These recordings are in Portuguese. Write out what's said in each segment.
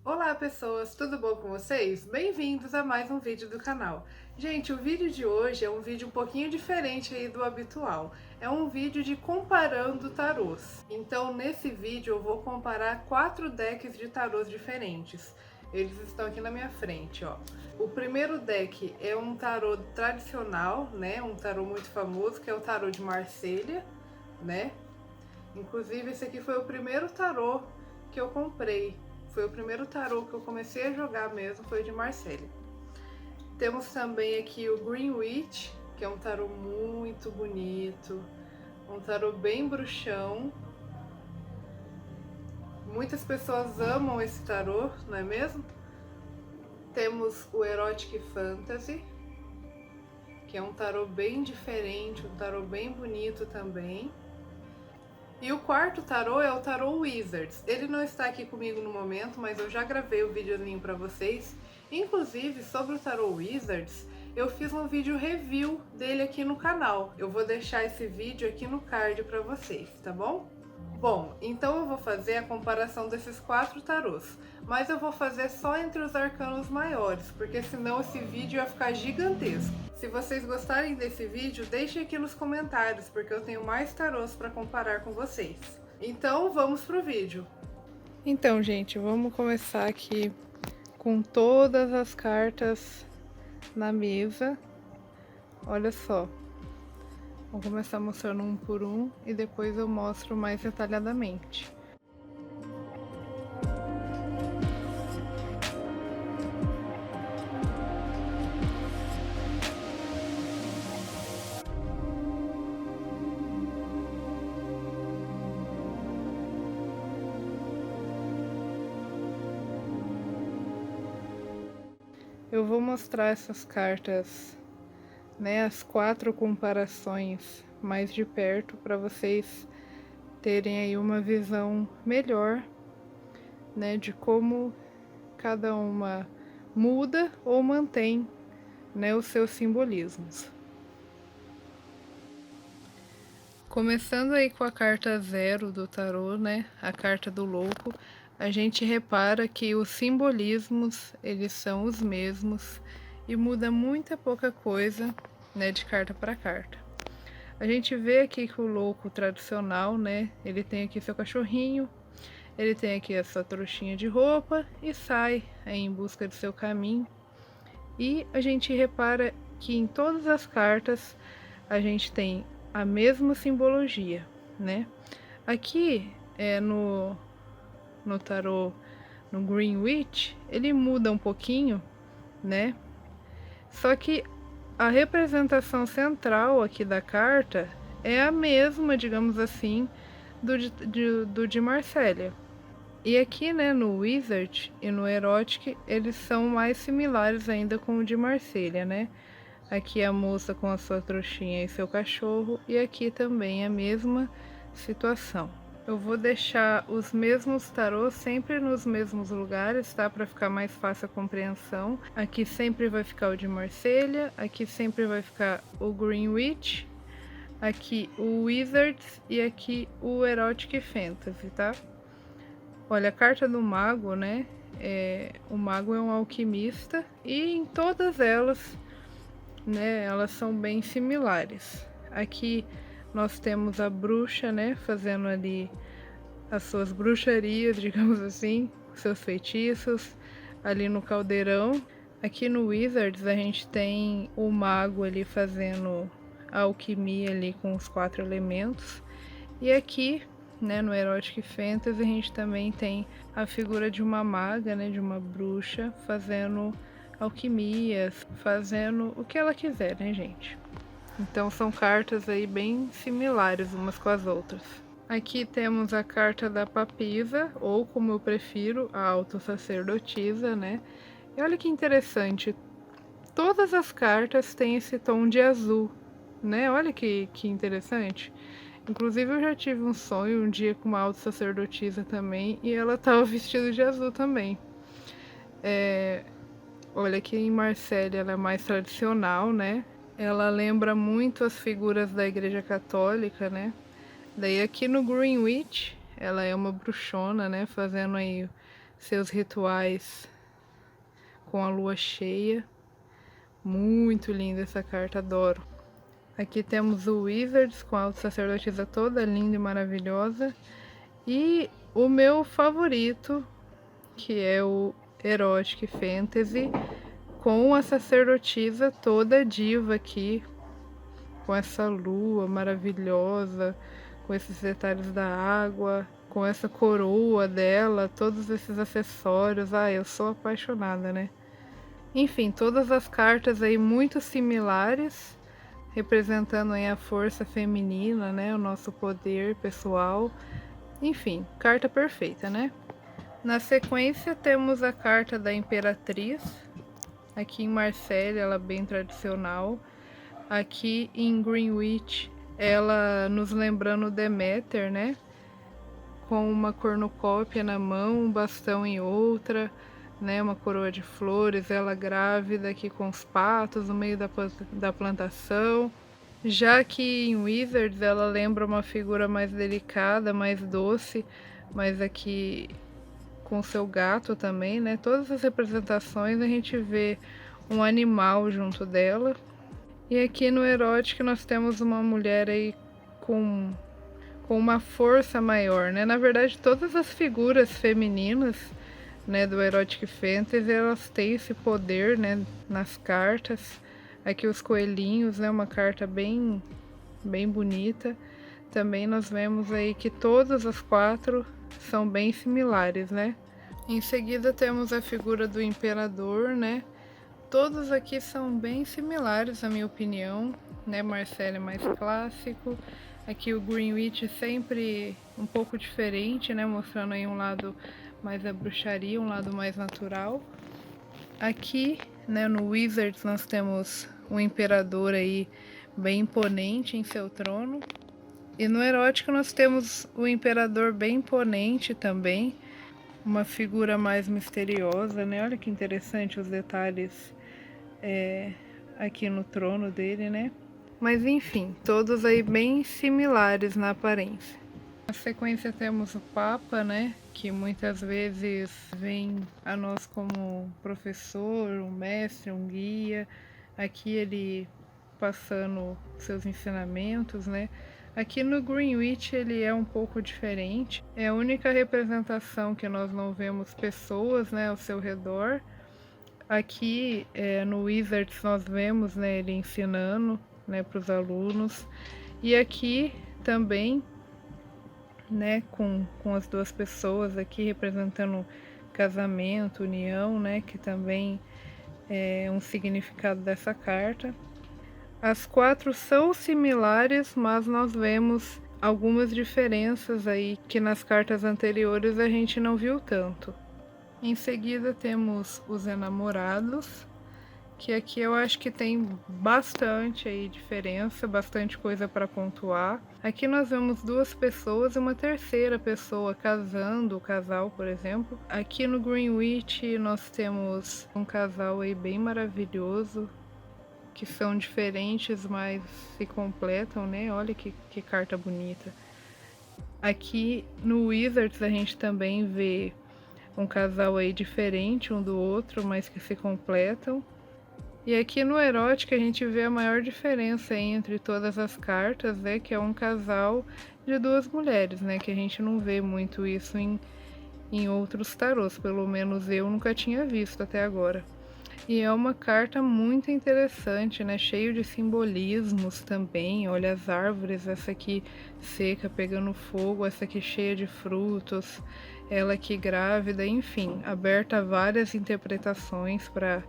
Olá pessoas, tudo bom com vocês? Bem-vindos a mais um vídeo do canal. Gente, o vídeo de hoje é um vídeo um pouquinho diferente aí do habitual. É um vídeo de comparando tarôs. Então nesse vídeo eu vou comparar 4 decks de tarôs diferentes. Eles estão aqui na minha frente, ó. O primeiro deck é um tarô tradicional, né? Um tarô muito famoso, que é o tarô de Marselha, né? Inclusive esse aqui foi o primeiro tarô que eu comprei. Foi o primeiro tarô que eu comecei a jogar mesmo, foi o de Marselha. Temos também aqui o Green Witch, que é um tarô muito bonito, um tarô bem bruxão. Muitas pessoas amam esse tarô, não é mesmo? Temos o Erotic Fantasy, que é um tarô bem diferente, um tarô bem bonito também. E o quarto tarô é o tarô Wizards. Ele não está aqui comigo no momento, mas eu já gravei o videozinho para vocês. Inclusive, sobre o tarô Wizards, eu fiz um vídeo review dele aqui no canal. Eu vou deixar esse vídeo aqui no card para vocês, tá bom? Bom, então eu vou fazer a comparação desses 4 tarôs, mas eu vou fazer só entre os arcanos maiores, porque senão esse vídeo ia ficar gigantesco. Se vocês gostarem desse vídeo, deixem aqui nos comentários, porque eu tenho mais tarôs para comparar com vocês. Então vamos pro vídeo. Então, gente, vamos começar aqui com todas as cartas na mesa. Olha só. Vou começar mostrando um por um e depois eu mostro mais detalhadamente. Eu vou mostrar essas cartas, né, as 4 comparações mais de perto para vocês terem aí uma visão melhor, né, de como cada uma muda ou mantém, né, os seus simbolismos. Começando aí com a carta 0 do tarô, né, a carta do louco, a gente repara que os simbolismos, eles são os mesmos e muda muita pouca coisa, né, de carta para carta. A gente vê aqui que o louco tradicional, né, ele tem aqui seu cachorrinho, ele tem aqui a sua trouxinha de roupa e sai aí em busca do seu caminho. E a gente repara que em todas as cartas a gente tem a mesma simbologia, né? Aqui no tarô, no Green Witch, ele muda um pouquinho, né? Só que a representação central aqui da carta é a mesma, digamos assim, do de Marselha. E aqui, né, no Wizard e no Erotic, eles são mais similares ainda com o de Marselha, né? Aqui a moça com a sua trouxinha e seu cachorro, e aqui também a mesma situação. Eu vou deixar os mesmos tarôs sempre nos mesmos lugares, tá? Para ficar mais fácil a compreensão. Aqui sempre vai ficar o de Marselha, aqui sempre vai ficar o Green Witch, aqui o Wizards e aqui o Erotic Fantasy, tá? Olha, a carta do mago, né? O mago é um alquimista e em todas elas, né, elas são bem similares. Aqui nós temos a bruxa, né, fazendo ali as suas bruxarias, digamos assim, seus feitiços, ali no caldeirão. Aqui no Wizards a gente tem o mago ali fazendo a alquimia ali com os 4 elementos. E aqui, né, no Erotic Fantasy a gente também tem a figura de uma maga, né, de uma bruxa fazendo alquimias, fazendo o que ela quiser, né, gente? Então são cartas aí bem similares umas com as outras. Aqui temos a carta da papisa, ou como eu prefiro, a autossacerdotisa, né? E olha que interessante, todas as cartas têm esse tom de azul, né? Olha que interessante. Inclusive eu já tive um sonho um dia com uma autossacerdotisa também, e ela tava vestida de azul também. Olha, aqui em Marselha ela é mais tradicional, né? Ela lembra muito as figuras da Igreja Católica, né? Daí aqui no Greenwich, ela é uma bruxona, né? Fazendo aí seus rituais com a lua cheia. Muito linda essa carta, adoro. Aqui temos o Wizards com a sacerdotisa toda linda e maravilhosa. E o meu favorito, que é o Erotic Fantasy, com a sacerdotisa toda diva aqui, com essa lua maravilhosa, com esses detalhes da água, com essa coroa dela, todos esses acessórios. Ah, eu sou apaixonada, né? Enfim, todas as cartas aí muito similares, representando aí a força feminina, né? O nosso poder pessoal. Enfim, carta perfeita, né? Na sequência temos a carta da Imperatriz. Aqui em Marselha, ela é bem tradicional. Aqui em Greenwich, ela nos lembrando Deméter, né? Com uma cornucópia na mão, um bastão em outra, né? Uma coroa de flores, ela grávida aqui com os patos no meio da plantação. Já que em Wizards ela lembra uma figura mais delicada, mais doce, mas aqui com seu gato também, né? Todas as representações a gente vê um animal junto dela. E aqui no Erotic nós temos uma mulher aí com uma força maior, né? Na verdade, todas as figuras femininas, né, do Erotic Fantasy, elas têm esse poder, né, nas cartas. Aqui os coelhinhos, né, uma carta bem bonita. Também nós vemos aí que todas as quatro são bem similares, né? Em seguida temos a figura do imperador, né? Todos aqui são bem similares, na minha opinião, né? Marselha é mais clássico. Aqui o Greenwich sempre um pouco diferente, né? Mostrando aí um lado mais da bruxaria, um lado mais natural. Aqui, né, no Wizards nós temos um imperador aí bem imponente em seu trono. E no Erótico nós temos o imperador bem imponente também, uma figura mais misteriosa, né? Olha que interessante os detalhes aqui no trono dele, né? Mas enfim, todos aí bem similares na aparência. Na sequência temos o Papa, né? Que muitas vezes vem a nós como professor, um mestre, um guia. Aqui ele passando seus ensinamentos, né? Aqui no Greenwich ele é um pouco diferente. É a única representação que nós não vemos pessoas, né, ao seu redor. Aqui no Wizards nós vemos, né, ele ensinando, né, para os alunos. E aqui também, né, com as duas pessoas aqui representando casamento, união, né, que também é um significado dessa carta. As quatro são similares, mas nós vemos algumas diferenças aí que nas cartas anteriores a gente não viu tanto. Em seguida temos os enamorados, que aqui eu acho que tem bastante aí diferença, bastante coisa para pontuar. Aqui nós vemos duas pessoas e uma terceira pessoa casando, o casal, por exemplo. Aqui no Greenwich nós temos um casal aí bem maravilhoso, que são diferentes, mas se completam, né? Olha que carta bonita. Aqui no Wizards a gente também vê um casal aí diferente um do outro, mas que se completam. E aqui no Erótica a gente vê a maior diferença entre todas as cartas, né? Que é um casal de duas mulheres, né? Que a gente não vê muito isso em outros tarôs, pelo menos eu nunca tinha visto até agora. E é uma carta muito interessante, né? Cheio de simbolismos também. Olha as árvores, essa aqui seca pegando fogo, essa aqui cheia de frutos, ela aqui grávida, enfim, aberta a várias interpretações para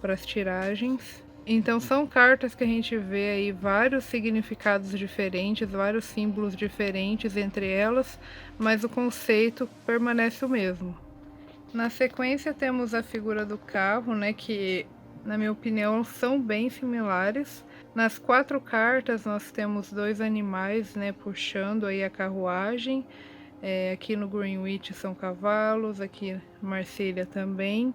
as tiragens. Então são cartas que a gente vê aí vários significados diferentes, vários símbolos diferentes entre elas, mas o conceito permanece o mesmo. Na sequência temos a figura do carro, né, que na minha opinião são bem similares. Nas quatro cartas nós temos dois animais, né, puxando aí a carruagem. Aqui no Greenwich são cavalos, aqui em Marselha também.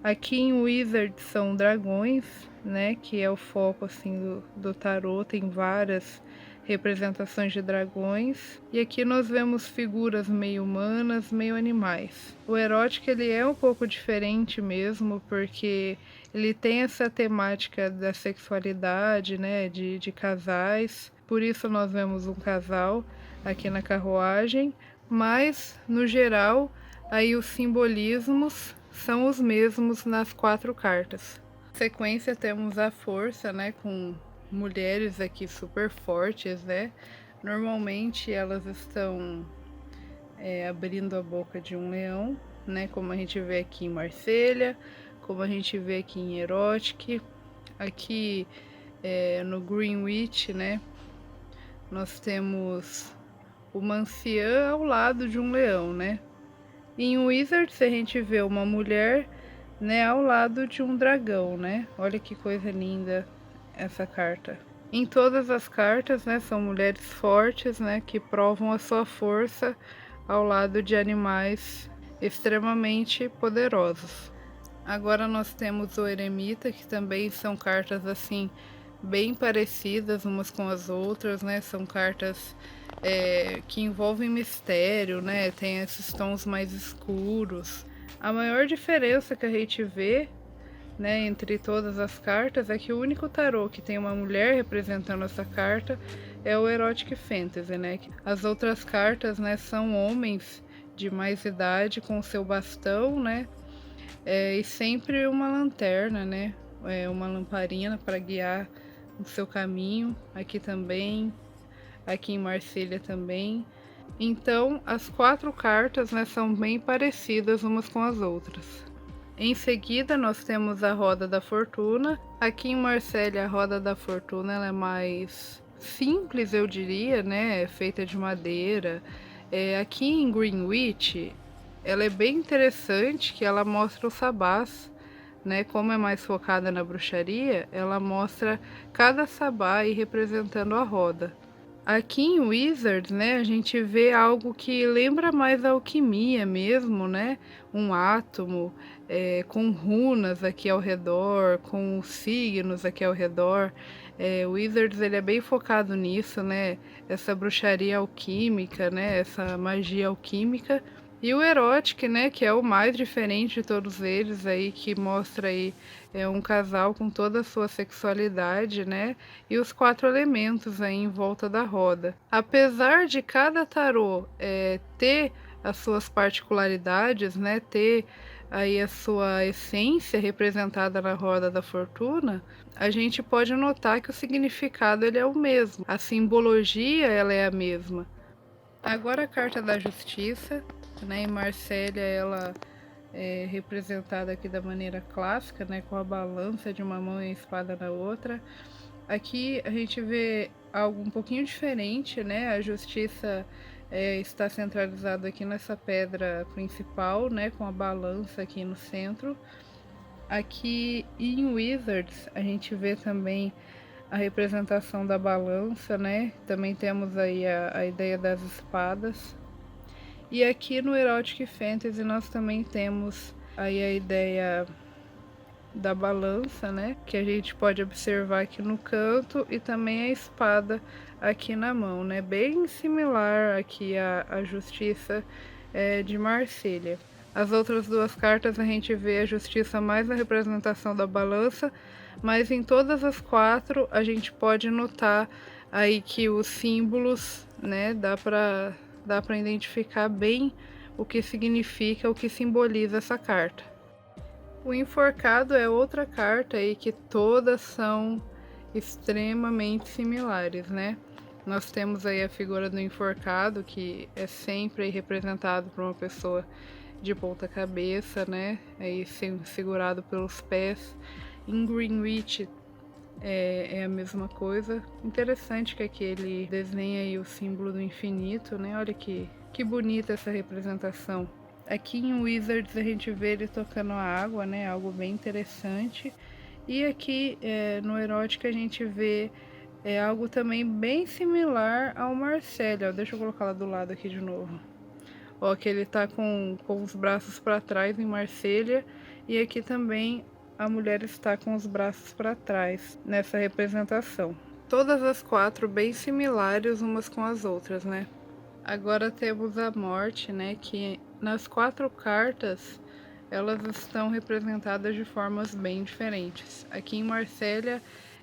Aqui em Wizard são dragões, né, que é o foco assim do tarô, tem várias representações de dragões, e aqui nós vemos figuras meio humanas, meio animais. O erótico ele é um pouco diferente mesmo, porque ele tem essa temática da sexualidade, né, de casais, por isso nós vemos um casal aqui na carruagem, mas no geral aí os simbolismos são os mesmos nas 4 cartas. Na sequência temos a força, né, com mulheres aqui super fortes, né? Normalmente elas estão abrindo a boca de um leão, né? Como a gente vê aqui em Marselha, como a gente vê aqui em Erotic, aqui no Greenwich, né? Nós temos uma anciã ao lado de um leão, né? Em Wizards a gente vê uma mulher, né, ao lado de um dragão, né? Olha que coisa linda essa carta. Em todas as cartas, né, são mulheres fortes, né, que provam a sua força ao lado de animais extremamente poderosos. Agora nós temos o Eremita, que também são cartas assim bem parecidas umas com as outras, né? São cartas que envolvem mistério, né? Tem esses tons mais escuros. A maior diferença que a gente vê, né, entre todas as cartas é que o único tarô que tem uma mulher representando essa carta é o Erotic Fantasy, né? As outras cartas, né, são homens de mais idade com seu bastão, né? E sempre uma lanterna, né? Uma lamparina para guiar o seu caminho. Aqui também, aqui em Marselha também. Então, as 4 cartas, né, são bem parecidas umas com as outras. Em seguida, nós temos a Roda da Fortuna. Aqui em Marselha, a Roda da Fortuna ela é mais simples, eu diria, né? É feita de madeira. Aqui em Greenwich, ela é bem interessante, que ela mostra os sabás, né? Como é mais focada na bruxaria, ela mostra cada sabá aí representando a roda. Aqui em Wizards, né, a gente vê algo que lembra mais a alquimia mesmo, né? Um átomo com runas aqui ao redor, com signos aqui ao redor. Wizards ele é bem focado nisso, né? Essa bruxaria alquímica, né? Essa magia alquímica. E o Erotic, né, que é o mais diferente de todos eles aí, que mostra aí um casal com toda a sua sexualidade, né, e os 4 elementos aí em volta da roda. Apesar de cada tarô ter as suas particularidades, né, ter aí a sua essência representada na roda da fortuna, a gente pode notar que o significado ele é o mesmo, a simbologia ela é a mesma. Agora a carta da justiça, né, em Marselha ela é representada aqui da maneira clássica, né, com a balança de uma mão e a espada na outra. Aqui a gente vê algo um pouquinho diferente, né, a justiça está centralizada aqui nessa pedra principal, né, com a balança aqui no centro. Aqui em Wizards a gente vê também a representação da balança, né, também temos aí a ideia das espadas. E aqui no Erotic Fantasy nós também temos aí a ideia da balança, né? Que a gente pode observar aqui no canto e também a espada aqui na mão, né? Bem similar aqui à Justiça de Marselha. As outras 2 cartas a gente vê a Justiça mais a representação da balança, mas em todas as 4 a gente pode notar aí que os símbolos, né? Dá para identificar bem o que significa, o que simboliza essa carta. O enforcado é outra carta aí que todas são extremamente similares, né? Nós temos aí a figura do enforcado, que é sempre representado por uma pessoa de ponta cabeça, né? Aí segurado pelos pés. Em Greenwich é a mesma coisa. Interessante que aqui ele desenha aí o símbolo do infinito, né? Olha que bonita essa representação. Aqui em Wizards a gente vê ele tocando a água, né? Algo bem interessante. E aqui no Erótica a gente vê algo também bem similar ao Marselha. Deixa eu colocar lá do lado aqui de novo. Ó, que ele tá com os braços para trás em Marselha. E aqui também a mulher está com os braços para trás nessa representação. Todas as quatro bem similares umas com as outras, né? Agora temos a morte, né? Que nas quatro cartas elas estão representadas de formas bem diferentes. Aqui em Marsella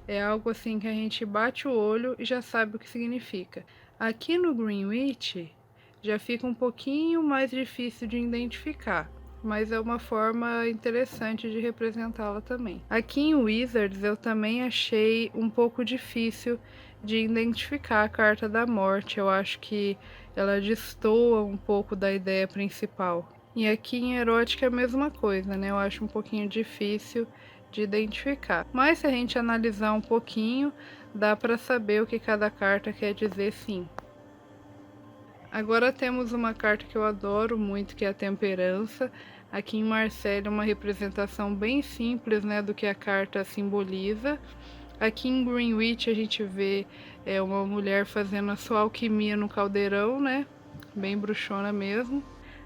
é algo assim que a gente bate o olho e já sabe o que significa. Aqui no Greenwich já fica um pouquinho mais difícil de identificar, mas é uma forma interessante de representá-la também. Aqui em Wizards eu também achei um pouco difícil de identificar a carta da morte. Eu acho que ela destoa um pouco da ideia principal. E aqui em Erótica é a mesma coisa, né? Eu acho um pouquinho difícil de identificar. Mas se a gente analisar um pouquinho, dá para saber o que cada carta quer dizer, sim. Agora temos uma carta que eu adoro muito, que é a Temperança. Aqui em Marsella, uma representação bem simples, né, do que a carta simboliza. Aqui em Greenwich a gente vê uma mulher fazendo a sua alquimia no caldeirão, né, bem bruxona mesmo.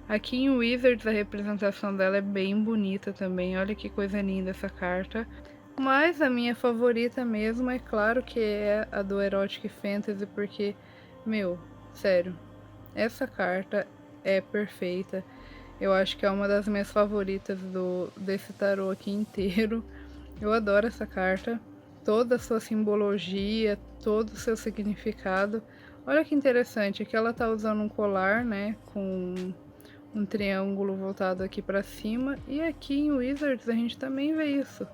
Aqui em Wizards a representação dela é bem bonita também, olha que coisa linda essa carta. Mas a minha favorita mesmo é claro que é a do Erotic Fantasy, porque, meu, sério, essa carta é perfeita. Eu acho que é uma das minhas favoritas desse tarô aqui inteiro. Eu adoro essa carta, toda a sua simbologia, todo o seu significado. Olha que interessante, aqui ela tá usando um colar, né, com um triângulo voltado aqui para cima. E aqui em Wizards a gente também vê isso.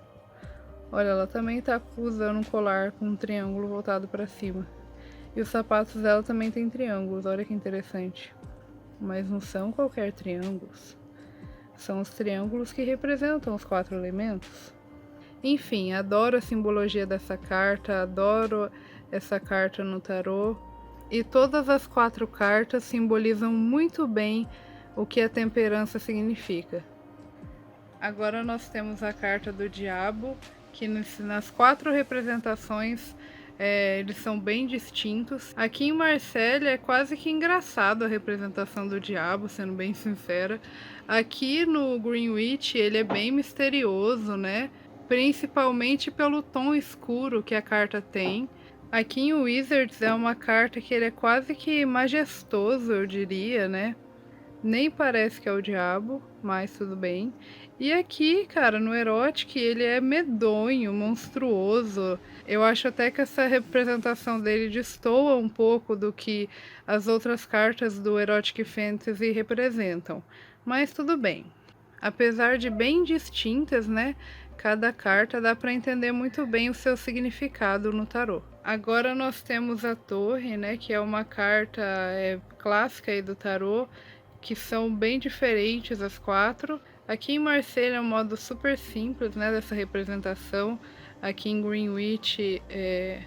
Olha, ela também tá usando um colar com um triângulo voltado para cima. E os sapatos dela também tem triângulos, olha que interessante. Mas não são qualquer triângulos. São os triângulos que representam os 4 elementos. Enfim, adoro a simbologia dessa carta, adoro essa carta no tarô. E todas as 4 cartas simbolizam muito bem o que a temperança significa. Agora nós temos a carta do diabo, que nas 4 representações eles são bem distintos. Aqui em Marsella é quase que engraçado a representação do diabo, sendo bem sincera. Aqui no Greenwich ele é bem misterioso, né? Principalmente pelo tom escuro que a carta tem. Aqui em Wizards é uma carta que ele é quase que majestoso, eu diria, né? Nem parece que é o diabo, mas tudo bem. E aqui, cara, no Erotic, ele é medonho, monstruoso. Eu acho até que essa representação dele destoa um pouco do que as outras cartas do Erotic Fantasy representam. Mas tudo bem. Apesar de bem distintas, né? Cada carta dá para entender muito bem o seu significado no tarô. Agora nós temos a Torre, né? Que é uma carta clássica aí do tarô, que são bem diferentes as 4. Aqui em Marsella é um modo super simples, né, dessa representação. Aqui em Greenwich é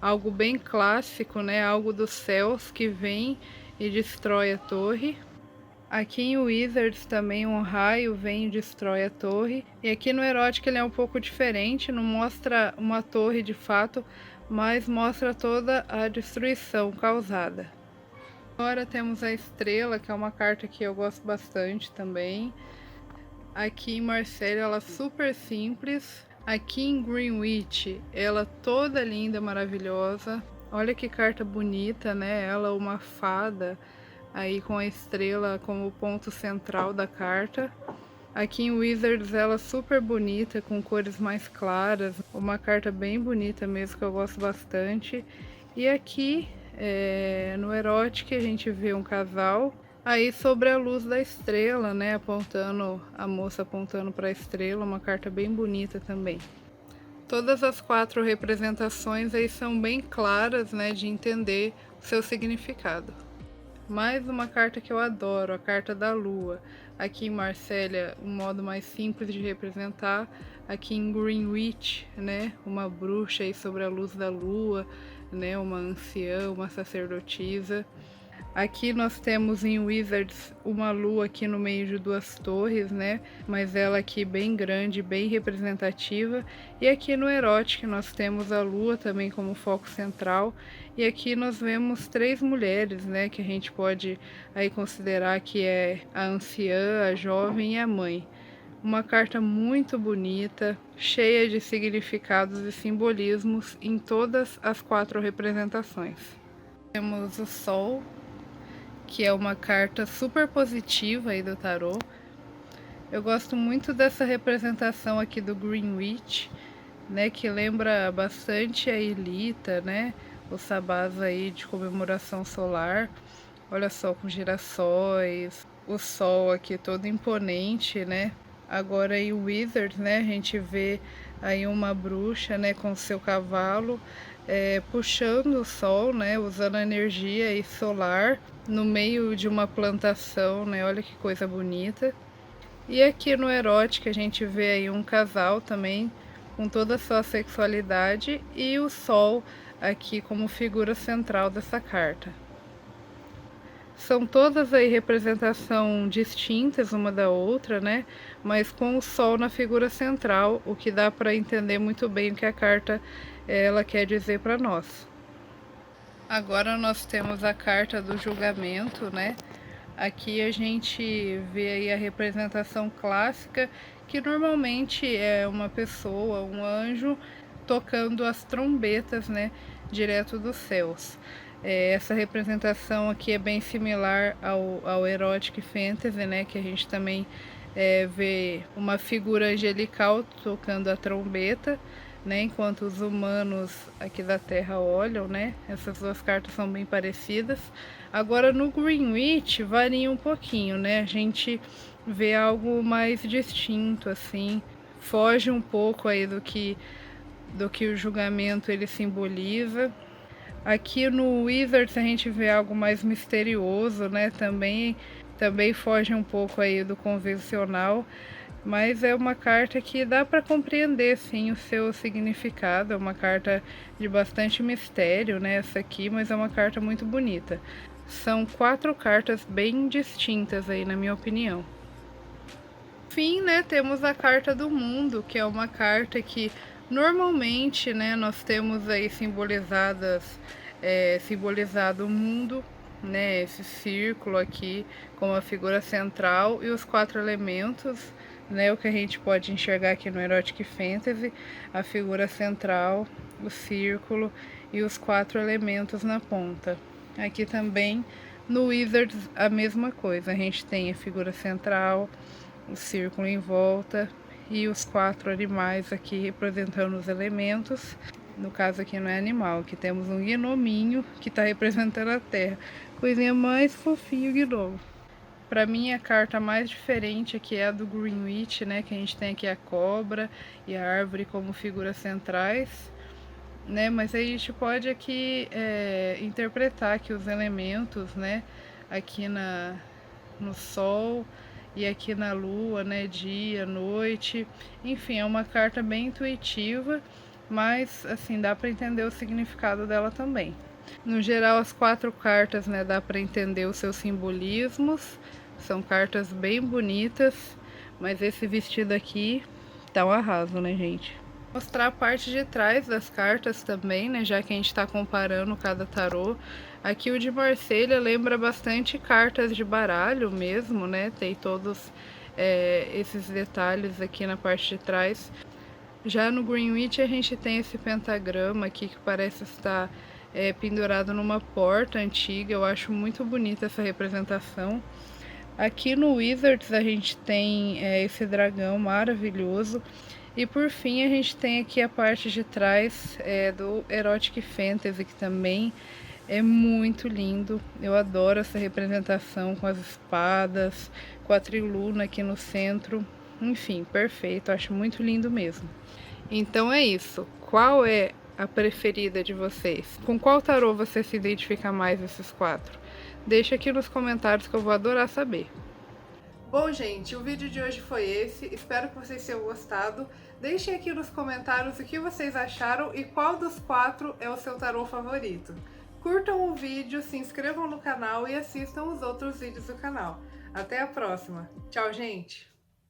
algo bem clássico, né, algo dos céus que vem e destrói a torre. Aqui em Wizards também um raio vem e destrói a torre. E aqui no Erotic ele é um pouco diferente, não mostra uma torre de fato, mas mostra toda a destruição causada. Agora temos a estrela, que é uma carta que eu gosto bastante também. Aqui em Marsella ela é super simples. Aqui em Greenwich ela toda linda, maravilhosa. Olha que carta bonita, né? Ela uma fada, aí com a estrela como ponto central da carta. Aqui em Wizards ela é super bonita, com cores mais claras. Uma carta bem bonita mesmo, que eu gosto bastante. E aqui no Erotic a gente vê um casal aí sobre a luz da estrela, né, apontando, a moça apontando para a estrela, uma carta bem bonita também. Todas as 4 representações aí são bem claras, né, de entender o seu significado. Mais uma carta que eu adoro, a carta da lua. Aqui em Marsella, um modo mais simples de representar. Aqui em Greenwich, né, uma bruxa aí sobre a luz da lua, né, uma anciã, uma sacerdotisa. Aqui nós temos em Wizards uma lua aqui no meio de 2 torres, né? Mas ela aqui bem grande, bem representativa. E aqui no Erotic nós temos a lua também como foco central. E aqui nós vemos 3 mulheres, né? Que a gente pode aí considerar que é a anciã, a jovem e a mãe. Uma carta muito bonita, cheia de significados e simbolismos em todas as 4 representações. Temos o Sol, que é uma carta super positiva aí do tarô. Eu gosto muito dessa representação aqui do Greenwich, né, que lembra bastante a Ilita, né, os sabás aí de comemoração solar. Olha só, com girassóis, o sol aqui todo imponente, né. Agora aí o Wizard, né, a gente vê aí uma bruxa, né, com seu cavalo, puxando o sol, né, usando a energia aí solar no meio de uma plantação, né, olha que coisa bonita. E aqui no Erótico a gente vê aí um casal também com toda a sua sexualidade e o sol aqui como figura central dessa carta. São todas aí representação distintas uma da outra, né? Mas com o sol na figura central, o que dá para entender muito bem o que a carta ela quer dizer para nós. Agora nós temos a carta do julgamento, né? Aqui a gente vê aí a representação clássica, que normalmente é uma pessoa, um anjo, tocando as trombetas, né, direto dos céus. Essa representação aqui é bem similar ao Erotic Fantasy, né, que a gente também vê uma figura angelical tocando a trombeta, né, enquanto os humanos aqui da Terra olham, né? Essas duas cartas são bem parecidas. Agora no Greenwich varia um pouquinho, né? A gente vê algo mais distinto, assim, foge um pouco aí do que o julgamento ele simboliza. Aqui no Wizards a gente vê algo mais misterioso, né? Também foge um pouco aí do convencional. Mas é uma carta que dá para compreender, sim, o seu significado. É uma carta de bastante mistério, né, essa aqui, mas é uma carta muito bonita. São 4 cartas bem distintas aí, na minha opinião. Fim, né, temos a carta do mundo, que é uma carta que normalmente, né, nós temos aí simbolizado o mundo, né, esse círculo aqui como a figura central e os 4 elementos, né, o que a gente pode enxergar aqui no Erotic Fantasy, a figura central, o círculo e os 4 elementos na ponta. Aqui também no Wizards a mesma coisa, a gente tem a figura central, o círculo em volta e os 4 animais aqui representando os elementos. No caso aqui não é animal, aqui temos um gnominho que está representando a terra. Coisinha mais fofinho, gnomo. Para mim a carta mais diferente aqui é a do Greenwich, né, que a gente tem aqui a cobra e a árvore como figuras centrais, né, mas a gente pode aqui interpretar que os elementos, né, aqui no sol e aqui na lua, né, dia, noite, enfim, é uma carta bem intuitiva, mas assim dá para entender o significado dela também. No geral, as 4 cartas, né, dá para entender os seus simbolismos. São cartas bem bonitas, mas esse vestido aqui tá um arraso, né, gente? Vou mostrar a parte de trás das cartas também, né, já que a gente tá comparando cada tarô. Aqui o de Marselha lembra bastante cartas de baralho mesmo, né? Tem todos esses detalhes aqui na parte de trás. Já no Greenwich a gente tem esse pentagrama aqui que parece estar pendurado numa porta antiga. Eu acho muito bonita essa representação. Aqui no Wizards a gente tem esse dragão maravilhoso. E por fim a gente tem aqui a parte de trás do Erotic Fantasy, que também é muito lindo. Eu adoro essa representação com as espadas, com a triluna aqui no centro. Enfim, perfeito, acho muito lindo mesmo. Então é isso. Qual é a preferida de vocês? Com qual tarô você se identifica mais desses 4? Deixa aqui nos comentários que eu vou adorar saber. Bom, gente, o vídeo de hoje foi esse. Espero que vocês tenham gostado. Deixem aqui nos comentários o que vocês acharam e qual dos 4 é o seu tarô favorito. Curtam o vídeo, se inscrevam no canal e assistam os outros vídeos do canal. Até a próxima. Tchau, gente!